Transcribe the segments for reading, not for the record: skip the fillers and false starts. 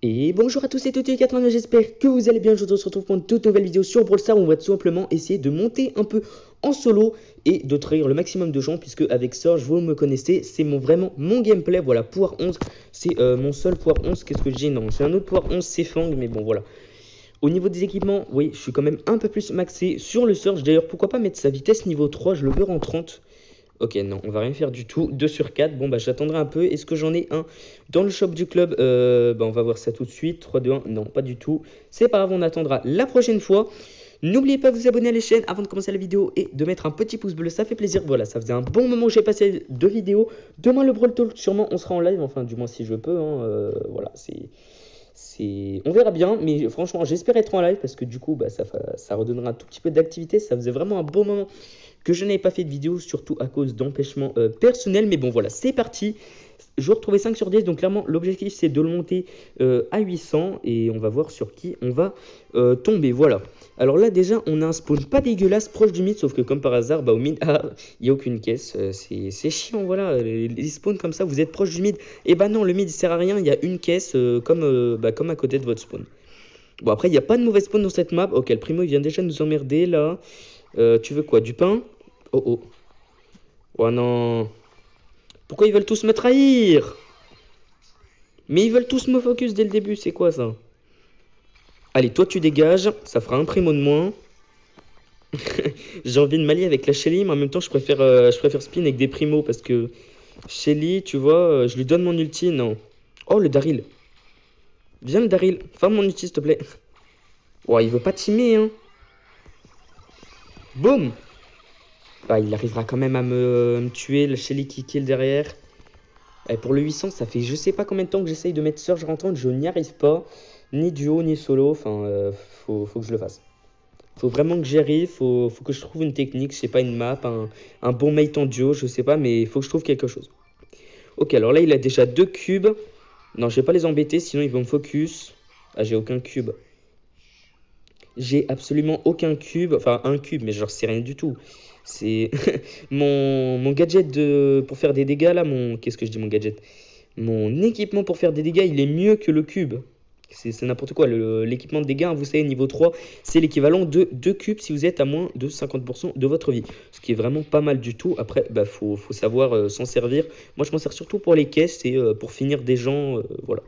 Et bonjour à tous et toutes les 80, j'espère que vous allez bien. Je se retrouve pour une toute nouvelle vidéo sur Brawl Stars où on va tout simplement essayer de monter un peu en solo et de trahir le maximum de gens, puisque avec Surge, vous me connaissez, c'est vraiment mon gameplay. Voilà, pouvoir 11, c'est mon seul pouvoir 11. Qu'est-ce que j'ai? Non, j'ai un autre pouvoir 11, c'est Fang, mais bon voilà. Au niveau des équipements, oui, je suis quand même un peu plus maxé sur le Surge. D'ailleurs, pourquoi pas mettre sa vitesse niveau 3, je le veux en 30. Ok, non, on va rien faire du tout. 2 sur 4. Bon, bah, j'attendrai un peu. Est-ce que j'en ai un dans le shop du club? Bah, on va voir ça tout de suite. 3, 2, 1. Non, pas du tout. C'est pas grave, on attendra la prochaine fois. N'oubliez pas de vous abonner à la chaîne avant de commencer la vidéo et de mettre un petit pouce bleu, ça fait plaisir. Voilà, ça faisait un bon moment que j'ai passé 2 vidéos. Demain, le Brawl Talk, sûrement, on sera en live. Enfin, du moins, si je peux. Hein, voilà, on verra bien, mais franchement, j'espère être en live parce que du coup, bah, ça redonnera un tout petit peu d'activité. Ça faisait vraiment un bon moment que je n'avais pas fait de vidéo, surtout à cause d'empêchements personnels. Mais bon, voilà, c'est parti. Je retrouvé 5 sur 10, donc clairement, l'objectif, c'est de le monter à 800. Et on va voir sur qui on va tomber, voilà. Alors là, déjà, on a un spawn pas dégueulasse, proche du mid, sauf que comme par hasard, bah, au mid, il n'y a aucune caisse. C'est chiant, voilà. Les spawns comme ça, vous êtes proche du mid. Et bah non, le mid, il sert à rien, il y a une caisse comme à côté de votre spawn. Bon, après, il n'y a pas de mauvais spawn dans cette map. Ok, le primo, il vient déjà nous emmerder, là. Tu veux quoi, du pain? Oh oh. Oh non. Pourquoi ils veulent tous me trahir? Mais ils veulent tous me focus dès le début, c'est quoi ça? Allez, toi tu dégages, ça fera un primo de moins. J'ai envie de m'allier avec la Shelly, mais en même temps je préfère spin avec des primos parce que Shelly, tu vois, je lui donne mon ulti, non. Oh le Daryl. Viens le Daryl, ferme mon ulti s'il te plaît. Oh, il veut pas teamer, hein. Boum. Bah, il arrivera quand même à me tuer, la Shelly qui kill derrière. Et pour le 800, ça fait je sais pas combien de temps que j'essaye de mettre Surge rentrante, je n'y arrive pas. Ni duo, ni solo, enfin, faut que je le fasse. Faut vraiment que j'y arrive, faut que je trouve une technique, je sais pas, une map, un bon mate en duo, je sais pas, mais il faut que je trouve quelque chose. Ok, alors là, il a déjà 2 cubes. Non, je vais pas les embêter, sinon ils vont me focus. Ah, j'ai aucun cube. J'ai absolument aucun cube, enfin un cube, mais genre c'est rien du tout. C'est mon gadget pour faire des dégâts là, qu'est-ce que je dis mon gadget? Mon équipement pour faire des dégâts, il est mieux que le cube. C'est n'importe quoi. L'équipement de dégâts, hein, vous savez, niveau 3, c'est l'équivalent de 2 cubes si vous êtes à moins de 50% de votre vie. Ce qui est vraiment pas mal du tout. Après, bah, faut savoir s'en servir. Moi, je m'en sers surtout pour les caisses et pour finir des gens. Voilà.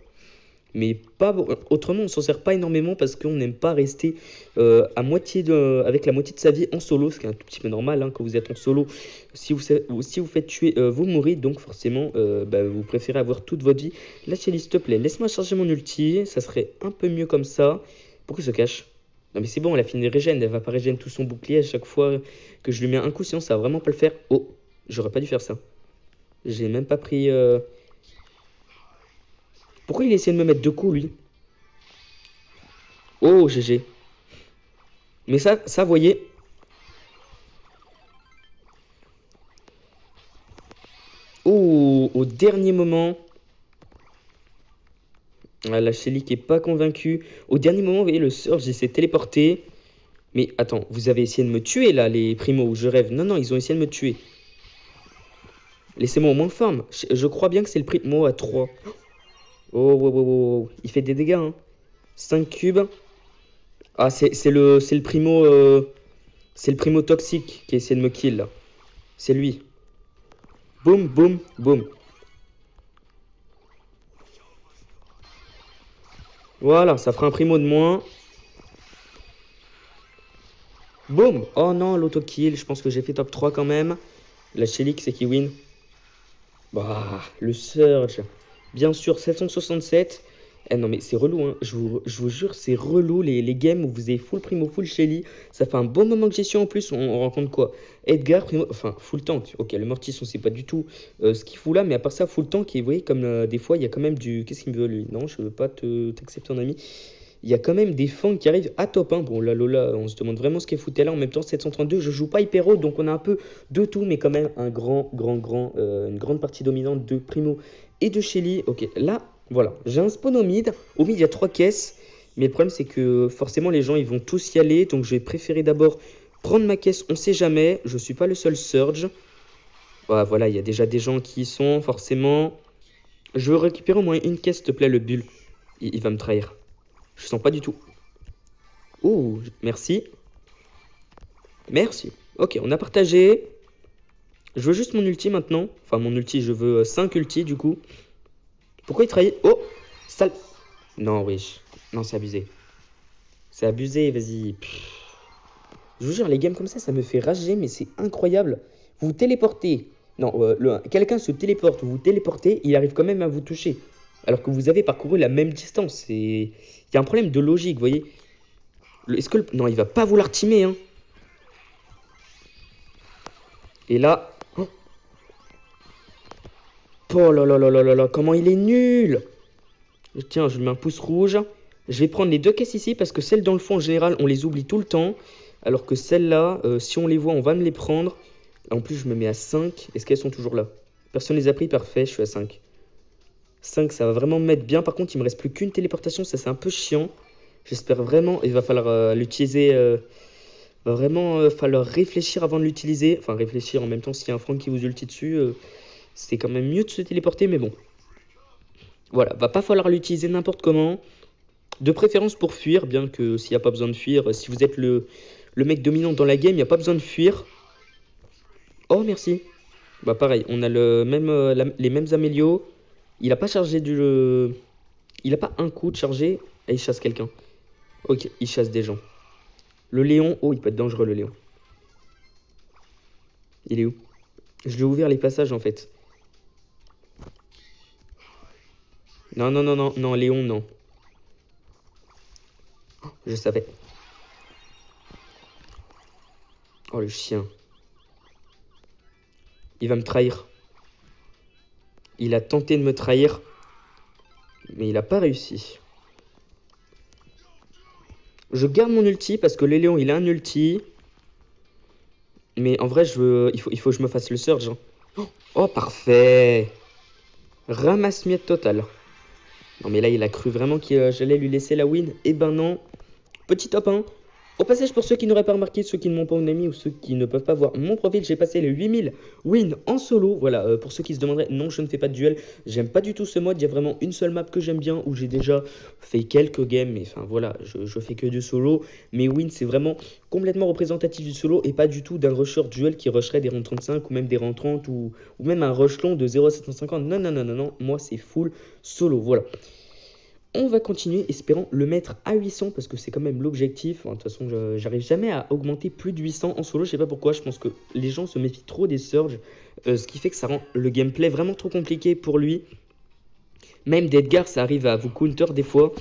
Mais pas autrement, on s'en sert pas énormément parce qu'on n'aime pas rester avec la moitié de sa vie en solo, ce qui est un tout petit peu normal hein, quand vous êtes en solo. Si vous faites tuer, vous mourrez, donc forcément, vous préférez avoir toute votre vie. Là, Shelly, s'il te plaît, laisse-moi charger mon ulti, ça serait un peu mieux comme ça. Pourquoi il se cache? Non mais c'est bon, elle a fini de régène, elle va pas régène tout son bouclier à chaque fois que je lui mets un coup, sinon ça va vraiment pas le faire. Oh, j'aurais pas dû faire ça. J'ai même pas pris... Pourquoi il essaie de me mettre 2 coups, lui? Oh, GG. Mais ça, vous voyez. Oh, au dernier moment. Ah, la Shelly qui est pas convaincue. Au dernier moment, vous voyez, le Surge, il s'est téléporté. Mais attends, vous avez essayé de me tuer, là, les primos, je rêve. Non, non, ils ont essayé de me tuer. Laissez-moi au moins farm. Je crois bien que c'est le primo à 3. Oh, wow, wow, wow. Il fait des dégâts, hein. 5 cubes. Ah, c'est le primo... c'est le primo toxique qui essaie de me kill, là. C'est lui. Boum, boum, boum. Voilà, ça fera un primo de moins. Boum. Oh non, l'auto-kill. Je pense que j'ai fait top 3 quand même. La Shelly, c'est qui win. Bah, le Surge. Bien sûr, 767. Eh non, mais c'est relou, hein. Je vous jure, c'est relou les games où vous avez full primo, full Shelly. Ça fait un bon moment que j'y suis en plus. On rencontre quoi? Edgar, primo, enfin, full tank. Ok, le mortis, on sait pas du tout ce qu'il fout là, mais à part ça, full tank. Et vous voyez, comme des fois, il y a quand même du. Qu'est-ce qu'il me veut lui? Non, je veux pas t'accepter en ami. Il y a quand même des fangs qui arrivent à top 1. Bon, là, Lola, on se demande vraiment ce qu'elle foutait là. En même temps, 732, je joue pas hyper haut, donc on a un peu de tout, mais quand même une grande partie dominante de Primo et de Shelly. Ok, là, voilà, j'ai un spawn au mid. Au mid, il y a 3 caisses. Mais le problème, c'est que forcément, les gens, ils vont tous y aller. Donc, je vais préférer d'abord prendre ma caisse. On sait jamais. Je suis pas le seul Surge. Voilà, il y a déjà des gens qui y sont, forcément. Je veux récupérer au moins une caisse, s'il te plaît, le bull. Il va me trahir. Je sens pas du tout. Oh, merci. Merci. Ok, on a partagé. Je veux juste mon ulti maintenant. Enfin, mon ulti, je veux 5 ultis du coup. Pourquoi il trahit? Oh, sale. Non, wesh. Non, c'est abusé. C'est abusé, vas-y. Je vous jure, les games comme ça me fait rager, mais c'est incroyable. Vous vous téléportez. Non, quelqu'un se téléporte, vous vous téléportez, il arrive quand même à vous toucher. Alors que vous avez parcouru la même distance. Il y a un problème de logique, vous voyez. Est-ce que non, il va pas vouloir teamer, hein. Et là... Oh, oh là là là là là là, comment il est nul. Tiens, je lui mets un pouce rouge. Je vais prendre les deux caisses ici parce que celles dans le fond, en général, on les oublie tout le temps. Alors que celles-là, si on les voit, on va me les prendre. En plus, je me mets à 5. Est-ce qu'elles sont toujours là? Personne ne les a pris, parfait, je suis à 5. 5, ça va vraiment me mettre bien. Par contre, il me reste plus qu'une téléportation, ça c'est un peu chiant. J'espère vraiment, il va falloir l'utiliser. Va vraiment falloir réfléchir avant de l'utiliser. Enfin, réfléchir en même temps, s'il y a un Franck qui vous ulti dessus, c'est quand même mieux de se téléporter, mais bon. Voilà, va pas falloir l'utiliser n'importe comment. De préférence pour fuir, bien que s'il n'y a pas besoin de fuir, si vous êtes le mec dominant dans la game, il n'y a pas besoin de fuir. Oh, merci. Bah pareil, on a les mêmes amélios. Il a pas chargé il a pas un coup de chargé et il chasse quelqu'un. Ok, il chasse des gens. Le Léon, oh, il peut être dangereux le Léon. Il est où? Je lui ai ouvert les passages en fait. Non, non, non, non, non, Léon, non. Je savais. Oh, le chien. Il va me trahir. Il a tenté de me trahir. Mais il n'a pas réussi. Je garde mon ulti parce que le Léon, il a un ulti. Mais en vrai, il faut que je me fasse le surge, hein. Oh, parfait. Ramasse-miettes total. Non, mais là, il a cru vraiment que j'allais lui laisser la win. Eh ben non. Petit top 1. Au passage, pour ceux qui n'auraient pas remarqué, ceux qui ne m'ont pas en ami ou ceux qui ne peuvent pas voir mon profil, j'ai passé les 8000 wins en solo. Voilà, pour ceux qui se demanderaient, non, je ne fais pas de duel. J'aime pas du tout ce mode. Il y a vraiment une seule map que j'aime bien où j'ai déjà fait quelques games. Mais enfin, voilà, je fais que du solo. Mes wins, c'est vraiment complètement représentatif du solo et pas du tout d'un rusher duel qui rusherait des rangs 35 ou même des rangs 30 ou même un rush long de 0 à 750. Non, non, non, non, non. Moi, c'est full solo. Voilà. On va continuer, espérant le mettre à 800 parce que c'est quand même l'objectif. Enfin, de toute façon, j'arrive jamais à augmenter plus de 800 en solo. Je sais pas pourquoi. Je pense que les gens se méfient trop des surges. Ce qui fait que ça rend le gameplay vraiment trop compliqué pour lui. Même d'Edgar, ça arrive à vous counter des fois.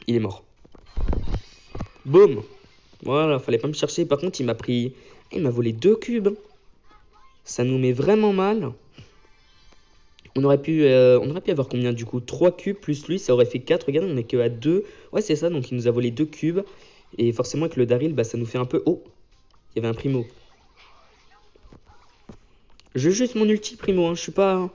Il est mort. Boum. Voilà, fallait pas me chercher. Par contre, il m'a pris... Il m'a volé 2 cubes. Ça nous met vraiment mal. On aurait pu avoir combien du coup? 3 cubes plus lui, ça aurait fait 4. Regarde, on est que à 2. Ouais, c'est ça, donc il nous a volé 2 cubes. Et forcément, avec le Daryl, bah, ça nous fait un peu... Oh, il y avait un primo. Je veux juste mon ulti primo, hein. Je suis pas...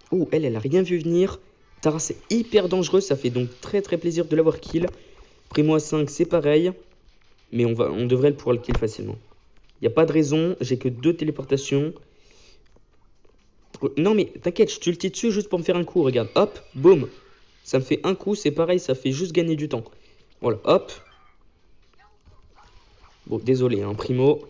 Oh, elle a rien vu venir. Tara, c'est hyper dangereux. Ça fait donc très très plaisir de l'avoir kill. Primo à 5, c'est pareil. Mais on devrait pouvoir le kill facilement. Il n'y a pas de raison. J'ai que 2 téléportations. Non mais t'inquiète, je t'ulti dessus juste pour me faire un coup, regarde, hop, boum. Ça me fait un coup, c'est pareil, ça fait juste gagner du temps. Voilà, hop. Bon, désolé, hein, primo.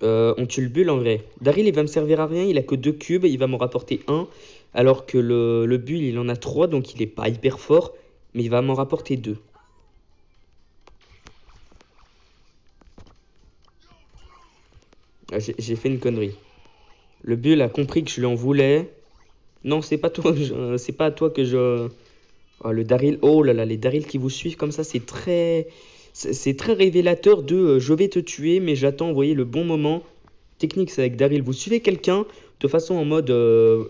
On tue le bull en vrai. Daryl, il va me servir à rien, il a que 2 cubes, il va m'en rapporter 1. Alors que le bull, il en a 3, donc il est pas hyper fort. Mais il va m'en rapporter 2. Ah, j'ai fait une connerie. Le bull a compris que je lui en voulais. Non, c'est pas toi, c'est pas à toi que je... Oh, le Daryl, oh là là, les Daryl qui vous suivent comme ça, c'est très révélateur de je vais te tuer, mais j'attends, vous voyez, le bon moment. Technique, c'est avec Daryl, vous suivez quelqu'un de façon en mode,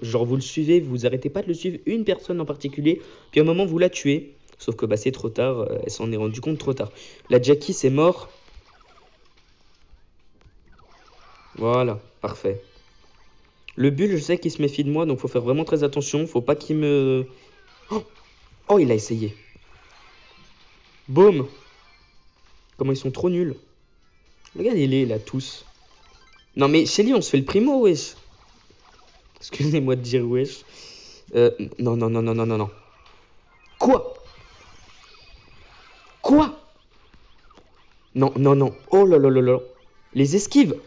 genre vous le suivez, vous arrêtez pas de le suivre, une personne en particulier, puis à un moment vous la tuez. Sauf que bah, c'est trop tard, elle s'en est rendue compte trop tard. La Jackie, c'est mort. Voilà, parfait. Le bull, je sais qu'il se méfie de moi, donc faut faire vraiment très attention. Faut pas qu'il me... Oh, oh, il a essayé. Boum. Comment ils sont trop nuls. Regarde, il est là, tous. Non, mais Shelly, on se fait le primo, wesh. Excusez-moi de dire wesh. Non, non, non, non, non, non, non. Quoi? Quoi? Non, non, non. Oh là là là là. Les esquives.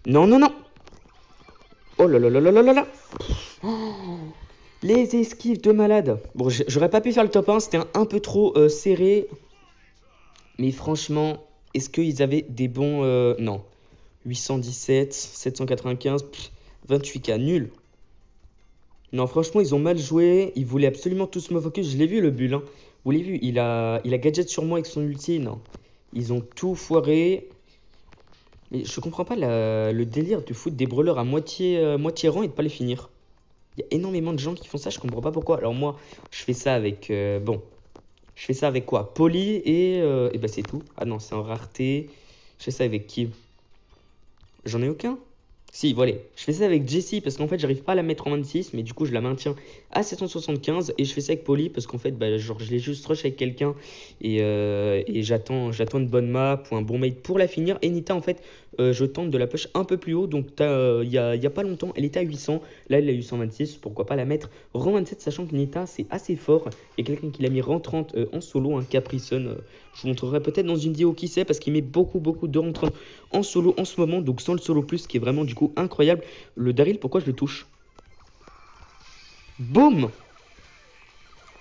Non, non, non. Oh là là là là là là là. Les esquives de malade. Bon, j'aurais pas pu faire le top 1, c'était un peu trop serré. Mais franchement, est-ce qu'ils avaient des bons... non. 817, 795, 28K, nul. Non, franchement, ils ont mal joué. Ils voulaient absolument tous me focus. Je l'ai vu, le bull. Hein. Vous l'avez vu, il a gadget sur moi avec son ulti. Non. Ils ont tout foiré. Mais je comprends pas le délire de foutre des brawlers à moitié rang et de pas les finir. Il y a énormément de gens qui font ça, je comprends pas pourquoi. Alors moi, je fais ça avec... bon, je fais ça avec quoi? Poli et bah c'est tout. Ah non, c'est en rareté. Je fais ça avec qui? J'en ai aucun. Si, voilà. Je fais ça avec Jessie parce qu'en fait, j'arrive pas à la mettre en 26, mais du coup, je la maintiens à 775. Et je fais ça avec Polly parce qu'en fait, bah, genre, je l'ai juste rush avec quelqu'un et j'attends une bonne map ou un bon mate pour la finir. Et Nita, en fait, je tente de la push un peu plus haut. Donc, il y a pas longtemps, elle était à 800. Là, elle a eu 126. Pourquoi pas la mettre rang 27, sachant que Nita, c'est assez fort. Et quelqu'un qui l'a mis rang 30 en solo, un Caprison. Je vous montrerai peut-être dans une vidéo qui sait parce qu'il met beaucoup de rang 30 en solo en ce moment. Donc, sans le solo plus, qui est vraiment du coup incroyable. Le Daryl, pourquoi je le touche? Boum!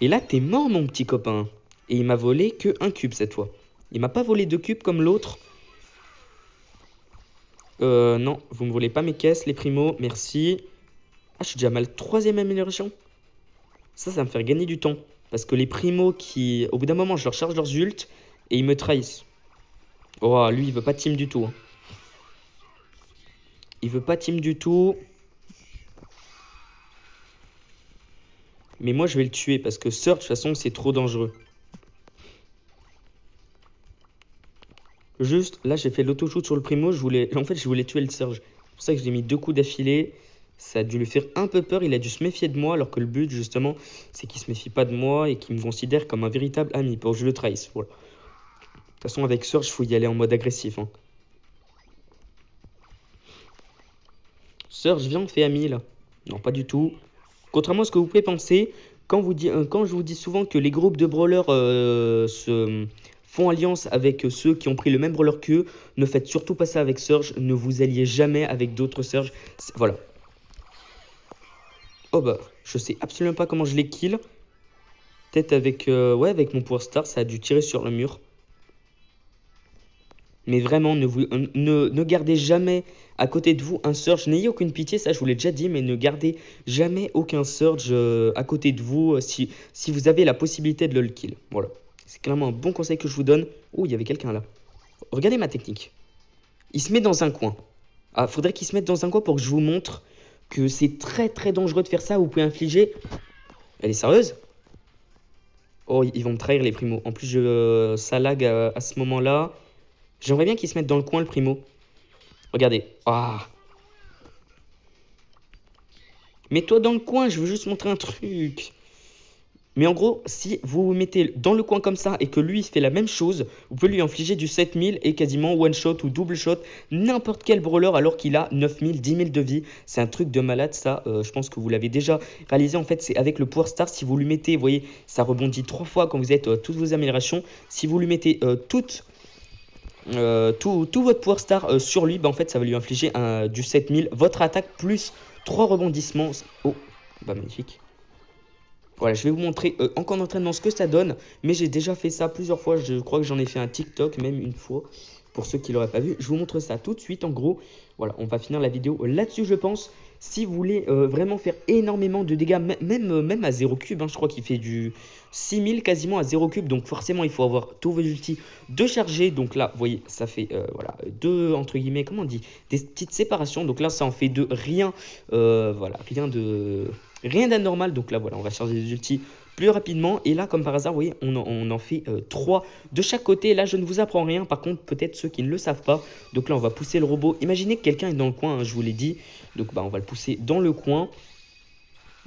Et là, t'es mort, mon petit copain. Et il m'a volé que un cube cette fois. Il m'a pas volé 2 cubes comme l'autre. Non, vous me volez pas mes caisses, les primos. Merci. Ah, je suis déjà mal 3ème amélioration. Ça va me faire gagner du temps. Parce que les primos qui... Au bout d'un moment, je leur charge leurs ults et ils me trahissent. Oh, lui, il veut pas team du tout. Hein. Il veut pas team du tout. Mais moi, je vais le tuer parce que Surge, de toute façon, c'est trop dangereux. Juste, là, j'ai fait l'auto-shoot sur le primo. En fait, je voulais tuer le Surge. C'est pour ça que j'ai mis 2 coups d'affilée. Ça a dû lui faire un peu peur. Il a dû se méfier de moi. Alors que le but, justement, c'est qu'il se méfie pas de moi et qu'il me considère comme un véritable ami. Pour que je le trahisse. Voilà. De toute façon, avec Surge, il faut y aller en mode agressif. Hein. Surge, viens, on fait ami, là. Non, pas du tout. Contrairement à ce que vous pouvez penser, quand je vous dis souvent que les groupes de brawlers se font alliance avec ceux qui ont pris le même brawler qu'eux, ne faites surtout pas ça avec Surge, ne vous alliez jamais avec d'autres Surge. Voilà. Oh bah, je sais absolument pas comment je les kill. Peut-être avec, ouais, avec mon Power Star, ça a dû tirer sur le mur. Mais vraiment, ne gardez jamais à côté de vous un Surge. N'ayez aucune pitié, ça je vous l'ai déjà dit, mais ne gardez jamais aucun Surge à côté de vous si vous avez la possibilité de le kill. Voilà. C'est clairement un bon conseil que je vous donne. Oh, il y avait quelqu'un là. Regardez ma technique. Il se met dans un coin. Ah, faudrait qu'il se mette dans un coin pour que je vous montre que c'est très dangereux de faire ça. Vous pouvez infliger... Elle est sérieuse? Oh, ils vont me trahir les primos. En plus, ça lag à ce moment-là. J'aimerais bien qu'il se mette dans le coin, le primo. Regardez. Ah. Mets-toi dans le coin, je veux juste montrer un truc. Mais en gros, si vous vous mettez dans le coin comme ça et que lui fait la même chose, vous pouvez lui infliger du 7000 et quasiment one shot ou double shot n'importe quel brawler alors qu'il a 9000, 10 000 de vie. C'est un truc de malade ça, je pense que vous l'avez déjà réalisé. En fait, c'est avec le Power Star, si vous lui mettez, vous voyez, ça rebondit 3 fois quand vous êtes toutes vos améliorations. Si vous lui mettez tout votre Power Star sur lui, bah, en fait, ça va lui infliger du 7000, votre attaque plus 3 rebondissements. Oh, bah magnifique. Voilà, je vais vous montrer en camp d'entraînement ce que ça donne. Mais j'ai déjà fait ça plusieurs fois. Je crois que j'en ai fait un TikTok même une fois. Pour ceux qui ne l'auraient pas vu, je vous montre ça tout de suite. En gros, voilà, on va finir la vidéo là-dessus, je pense. Si vous voulez vraiment faire énormément de dégâts, même à 0 cube, hein, je crois qu'il fait du 6000 quasiment à 0 cube. Donc forcément, il faut avoir tous vos ultis de charger. Donc là, vous voyez, ça fait voilà, deux, entre guillemets, comment on dit, des petites séparations. Donc là, ça en fait deux, rien, voilà, rien d'anormal. Donc là, voilà, on va charger les ultis plus rapidement. Et là, comme par hasard, vous voyez, on en fait 3 de chaque côté. Là, je ne vous apprends rien. Par contre, peut-être ceux qui ne le savent pas. Donc là, on va pousser le robot. Imaginez que quelqu'un est dans le coin, hein, je vous l'ai dit. Donc bah, on va le pousser dans le coin.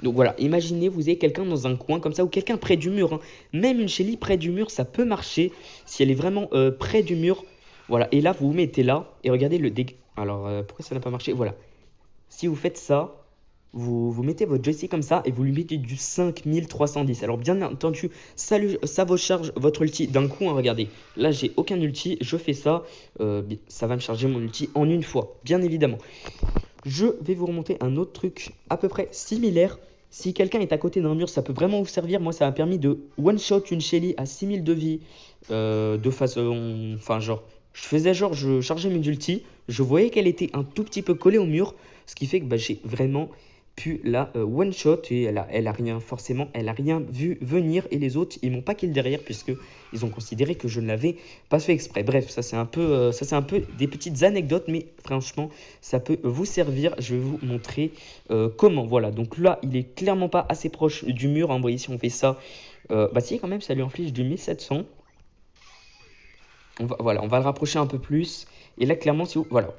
Donc voilà, imaginez, vous avez quelqu'un dans un coin comme ça, ou quelqu'un près du mur. Hein. Même une Shelly près du mur, ça peut marcher si elle est vraiment près du mur. Voilà, et là, vous vous mettez là. Et regardez le dégât. Alors, pourquoi ça n'a pas marché? Voilà. si vous faites ça, vous mettez votre joystick comme ça et vous lui mettez du 5310. Alors bien entendu, ça vous charge votre ulti d'un coup, hein, regardez. Là, j'ai aucun ulti, je fais ça, ça va me charger mon ulti en une fois, bien évidemment. Je vais vous remonter un autre truc à peu près similaire. Si quelqu'un est à côté d'un mur, ça peut vraiment vous servir. Moi, ça m'a permis de one-shot une Shelly à 6000 de vie de façon... Enfin, genre, je chargeais mes ultis, je voyais qu'elle était un tout petit peu collée au mur, ce qui fait que j'ai vraiment pu la one-shot et elle a rien, forcément, elle a rien vu venir et les autres, ils m'ont pas kill derrière puisque ils ont considéré que je ne l'avais pas fait exprès. Bref, ça c'est un peu des petites anecdotes, mais franchement, ça peut vous servir. Je vais vous montrer comment. Voilà, donc là, il est clairement pas assez proche du mur, hein. Vous voyez, si on fait ça, si quand même, ça lui inflige du 1700. Voilà, on va le rapprocher un peu plus. Et là, clairement, si vous... Voilà.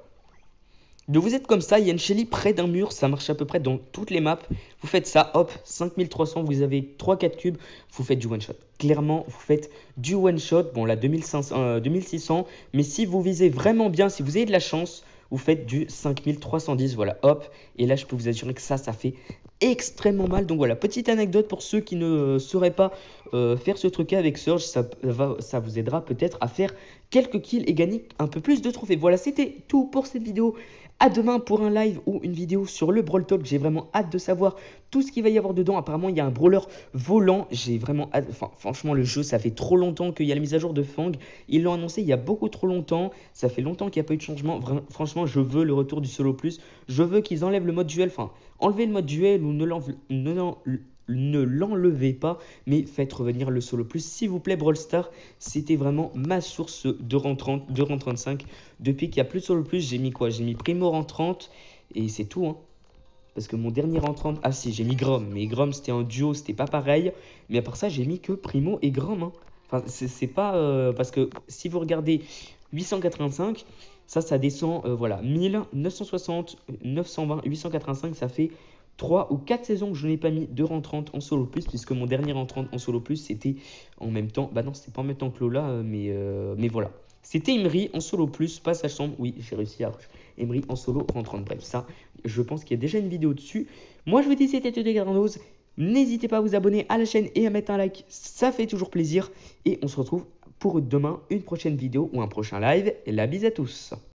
De vous êtes comme ça, il y a une Shelly près d'un mur, ça marche à peu près dans toutes les maps. Vous faites ça, hop, 5300, vous avez 3-4 cubes, vous faites du one shot. Clairement, vous faites du one shot, bon là 2600, mais si vous visez vraiment bien, si vous avez de la chance, vous faites du 5310, voilà, hop. Et là, je peux vous assurer que ça fait extrêmement mal. Donc voilà, petite anecdote pour ceux qui ne sauraient pas faire ce truc avec Surge, ça vous aidera peut-être à faire quelques kills et gagner un peu plus de trophées. Voilà, c'était tout pour cette vidéo. À demain pour un live ou une vidéo sur le Brawl Talk. J'ai vraiment hâte de savoir tout ce qu'il va y avoir dedans. Apparemment, il y a un brawler volant. J'ai vraiment hâte. Enfin, franchement, le jeu, ça fait trop longtemps qu'il y a la mise à jour de Fang. Ils l'ont annoncé il y a beaucoup trop longtemps. Ça fait longtemps qu'il n'y a pas eu de changement. Franchement, je veux le retour du solo plus. Je veux qu'ils enlèvent le mode duel. Enfin, enlever le mode duel ou ne l'enlevez pas, mais faites revenir le solo plus, s'il vous plaît. Brawl Stars, c'était vraiment ma source de rang 30, de rang 35. Depuis qu'il n'y a plus de solo plus, j'ai mis quoi? J'ai mis Primo rang 30 et c'est tout, hein. Parce que mon dernier rang 30, ah si, j'ai mis Grom, mais Grom c'était en duo, c'était pas pareil. Mais à part ça, j'ai mis que Primo et Grom, hein. Enfin, c'est pas parce que si vous regardez 885, ça descend, voilà, 1000, 960, 920, 885, ça fait 3 ou 4 saisons que je n'ai pas mis de rang 30 en solo plus, puisque mon dernier rang 30 en solo plus, c'était en même temps, bah non, c'était pas en même temps que Lola, mais voilà. C'était Emery en solo plus, pas sa chambre, oui, j'ai réussi à Emery en solo rang 30, bref, ça, je pense qu'il y a déjà une vidéo dessus. Moi, je vous dis, c'était Tete Garnos, n'hésitez pas à vous abonner à la chaîne et à mettre un like, ça fait toujours plaisir, et on se retrouve pour demain, une prochaine vidéo ou un prochain live, et la bise à tous.